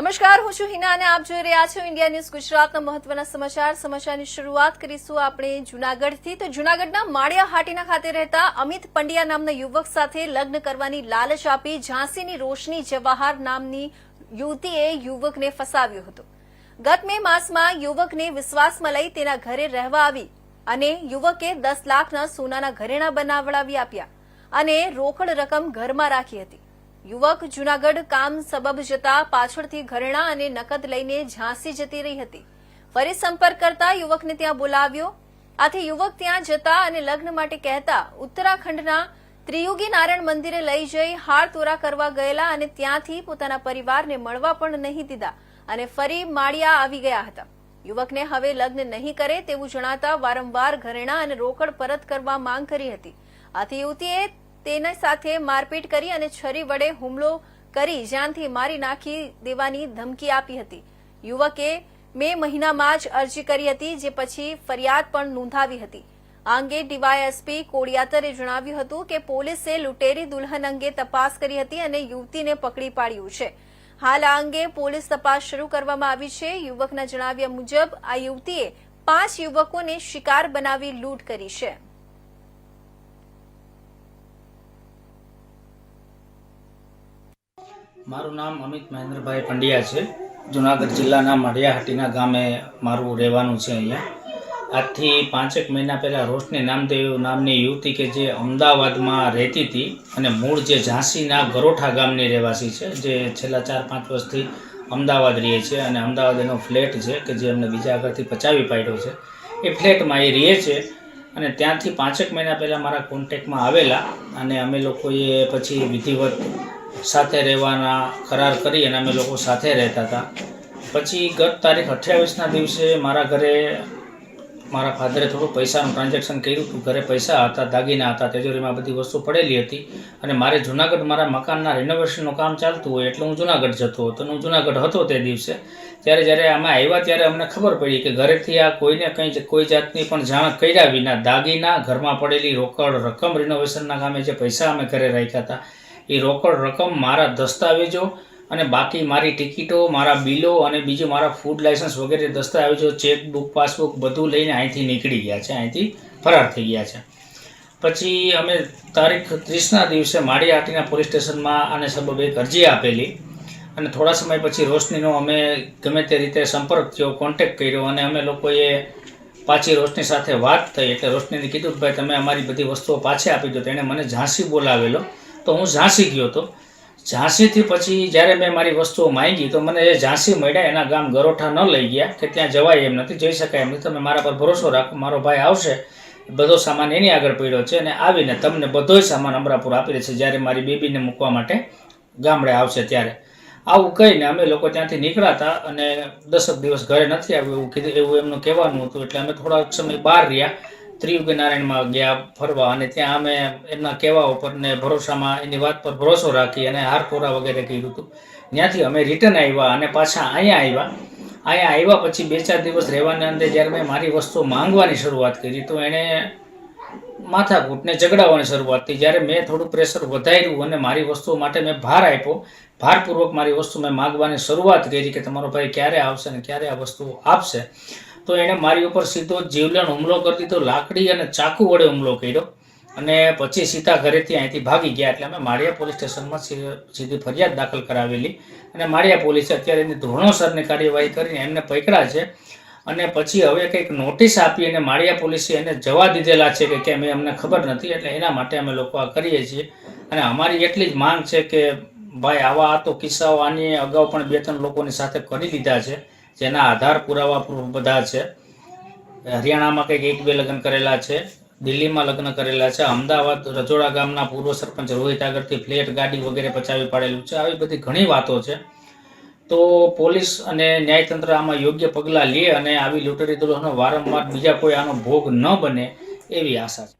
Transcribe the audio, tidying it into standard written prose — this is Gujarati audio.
નમસ્કાર, હું છું હિના અને આપ જોઈ રહ્યા છો ઇન્ડિયા ન્યૂઝ ગુજરાતના મહત્વના સમાચારની શરૂઆત કરીશું આપણે જૂનાગઢથી। તો જૂનાગઢના માળિયાહાટીના ખાતે રહેતા અમિત પંડ્યા નામના યુવક સાથે લગ્ન કરવાની લાલચ આપી ઝાંસીની રોશની જવાહર નામની યુવતીએ યુવકને ફસાવ્યો હતો। ગત મે માસમાં યુવકને વિશ્વાસમાં લઈ તેના ઘરે રહેવા આવી અને યુવકે 10 લાખના સોનાના ઘરેણાં બનાવડાવી આપ્યા અને રોકડ રકમ ઘરમાં રાખી હતી। યુવક જૂનાગઢ કામ સબબ જતા પાછળથી ઘરેણાં અને નકદ લઈને ઝાંસી જતી રહી હતી। ફરી સંપર્ક કરતા યુવકને ત્યાં બોલાવ્યો। આથી યુવક ત્યાં જતા અને લગ્ન માટે કહેતા ઉત્તરાખંડના ત્રિયુગી નારાયણ મંદિરે લઈ જઈ હાર તોરા કરવા ગયેલા અને ત્યાંથી પોતાના પરિવારને મળવા પણ નહીં દીધા અને ફરી માળિયા આવી ગયા હતા। યુવકને હવે લગ્ન નહીં કરે તેવું જણાતા વારંવાર ઘરેણાં અને રોકડ પરત કરવા માંગ કરી હતી। આથી યુવતીએ તેના સાથે મારપીટ કરી અને છરી વડે હુમલો કરી જાનથી મારી નાખી દેવાની ધમકી આપી હતી। યુવકે મે મહિનામાં જ અરજી કરી હતી, જે પછી ફરિયાદ પણ નોંધાવી હતી। આ અંગે ડીવાયએસપી કોડિયાતરે જણાવ્યું હતું કે પોલીસે લૂંટેરી દુલ્હન અંગે તપાસ કરી હતી અને યુવતીને પકડી પાડ્યું છે। હાલ આ અંગે પોલીસ તપાસ શરૂ કરવામાં આવી છે। યુવકના જણાવ્યા મુજબ આ યુવતીએ 5 યુવકોને શિકાર બનાવી લૂંટ કરી છે। મારું નામ અમિત મહેન્દ્રભાઈ પંડ્યા છે। જૂનાગઢ જિલ્લાના માળિયાહાટીના ગામે મારું રહેવાનું છે। અહીંયા આજથી 5 મહિના પહેલાં રોશની નામદેવ નામની યુવતી કે જે અમદાવાદમાં રહેતી હતી અને મૂળ જે ઝાંસીના ગરોઠા ગામની રહેવાસી છે, જે છેલ્લા 4-5 વર્ષથી અમદાવાદ રહે છે અને અમદાવાદ એનો ફ્લેટ છે કે જે અમને બીજા આગળથી પચાવી પાડ્યો છે। એ ફ્લેટમાં એ રહે છે અને ત્યાંથી 5 મહિના પહેલાં મારા કોન્ટેક્ટમાં આવેલા અને અમે લોકોએ પછી વિધિવત સાથે રહેવાના કરાર કરી અને અમે લોકો સાથે રહેતા હતા। પછી ગત તારીખ 28ના દિવસે મારા ઘરે મારા ફાધરે થોડું પૈસાનું ટ્રાન્ઝેક્શન કર્યું હતું। ઘરે પૈસા હતા, દાગીના હતા, તિજોરીમાં બધી વસ્તુ પડેલી હતી અને મારે જૂનાગઢ મારા મકાનના રિનોવેશનનું કામ ચાલતું હોય એટલે હું જૂનાગઢ જતો હતો અને હું જૂનાગઢ હતો તે દિવસે। ત્યારે જ્યારે અમે આવ્યા ત્યારે અમને ખબર પડી કે ઘરેથી આ કોઈને કોઈ જાતની પણ જાણ કર્યા વિના દાગીના, ઘરમાં પડેલી રોકડ રકમ, રિનોવેશનના કામે જે પૈસા અમે ઘરે રાખ્યા હતા એ રોકડ રકમ, મારા દસ્તાવેજો અને બાકી મારી ટિકિટો, મારા બિલો અને બીજું મારા ફૂડ લાયસન્સ વગેરે દસ્તાવેજો, ચેકબુક, પાસબુક બધું લઈને અહીંથી નીકળી ગયા છે, અહીંથી ફરાર થઈ ગયા છે। પછી અમે તારીખ 30ના દિવસે માળિયાહાટીના પોલીસ સ્ટેશનમાં આને સબબ એક અરજી આપેલી અને થોડા સમય પછી રોશનીનો અમે ગમે તે રીતે સંપર્ક થયો, કોન્ટેક્ટ કર્યો અને અમે લોકોએ પાછી રોશની સાથે વાત થઈ એટલે રોશનીને કીધું કે ભાઈ તમે અમારી બધી વસ્તુઓ પાછી આપી દો। તેણે મને ઝાંસી બોલાવેલો તો હું ઝાંસી ગયો હતો। ઝાંસીથી પછી જ્યારે મેં મારી વસ્તુઓ માંગી તો મને એ ઝાંસી મળ્યા, એના ગામ ગરોઠા ન લઈ ગયા કે ત્યાં જવાય એમ નથી, જઈ શકાય એમ નથી। તમે મારા પર ભરોસો રાખો, મારો ભાઈ આવશે, બધો સામાન એની આગળ પડ્યો છે અને આવીને તમને બધોય સામાન અમરાપુર આપી દેશે જ્યારે મારી બેબીને મૂકવા માટે ગામડે આવશે ત્યારે। આવું કહીને અમે લોકો ત્યાંથી નીકળ્યા હતા અને 10 દિવસ ઘરે નથી આવ્યું એવું કીધું, એવું એમનું કહેવાનું હતું। એટલે અમે થોડાક સમય બહાર રહ્યા, ત્રિયુગી નારાયણમાં ગયા ફરવા અને ત્યાં અમે એમના કહેવા ઉપર ને ભરોસામાં એની વાત પર ભરોસો રાખી અને હાર તોરા વગેરે કર્યું હતું। ત્યાંથી અમે રિટર્ન આવ્યા અને પાછા અહીંયા આવ્યા પછી 2-4 દિવસ રહેવાના અંદર જ્યારે મેં મારી વસ્તુ માંગવાની શરૂઆત કરી તો એણે માથાકૂટને ઝઘડાવવાની શરૂઆત થઈ। જ્યારે મેં થોડું પ્રેશર વધાર્યું અને મારી વસ્તુઓ માટે મેં ભાર આપ્યો, ભારપૂર્વક મારી વસ્તુ મેં માંગવાની શરૂઆત કરી કે તમારો ભાઈ ક્યારે આવશે ને ક્યારે આ વસ્તુઓ આપશે, તો એણે મારી ઉપર સીધો જીવલેણ હુમલો કરી દીધો, લાકડી અને ચાકુ વડે હુમલો કર્યો અને પછી સીધા ઘરેથી અહીંથી ભાગી ગયા। એટલે અમે માળિયા પોલીસ સ્ટેશનમાં સીધી ફરિયાદ દાખલ કરાવેલી અને માળિયા પોલીસે અત્યારે એની ધોરણોસરની કાર્યવાહી કરીને એમને પકડ્યા છે અને પછી હવે કંઈક નોટિસ આપી અને માળિયા પોલીસે એને જવા દીધેલા છે કે કેમ એ અમને ખબર નથી। એટલે એના માટે અમે લોકો આ કરીએ છીએ અને અમારી એટલી જ માંગ છે કે ભાઈ આવા તો કિસ્સાઓ આની અગાઉ પણ 2-3 લોકોની સાથે કરી લીધા છે, જેના આધાર પુરાવા બધા છે। હરિયાણામાં કંઈક 1-2 લગ્ન કરેલા છે, દિલ્હીમાં લગ્ન કરેલા છે, અમદાવાદ રજોડા ગામના પૂર્વ સરપંચ રોહિત આગળથી ફ્લેટ, ગાડી વગેરે પચાવી પાડેલું છે। આવી બધી ઘણી વાતો છે। તો પોલીસ અને ન્યાયતંત્ર આમાં યોગ્ય પગલાં લે અને આવી લૂંટેરી દુલ્હનો વારંવાર બીજા કોઈ આનો ભોગ ન બને એવી આશા છે।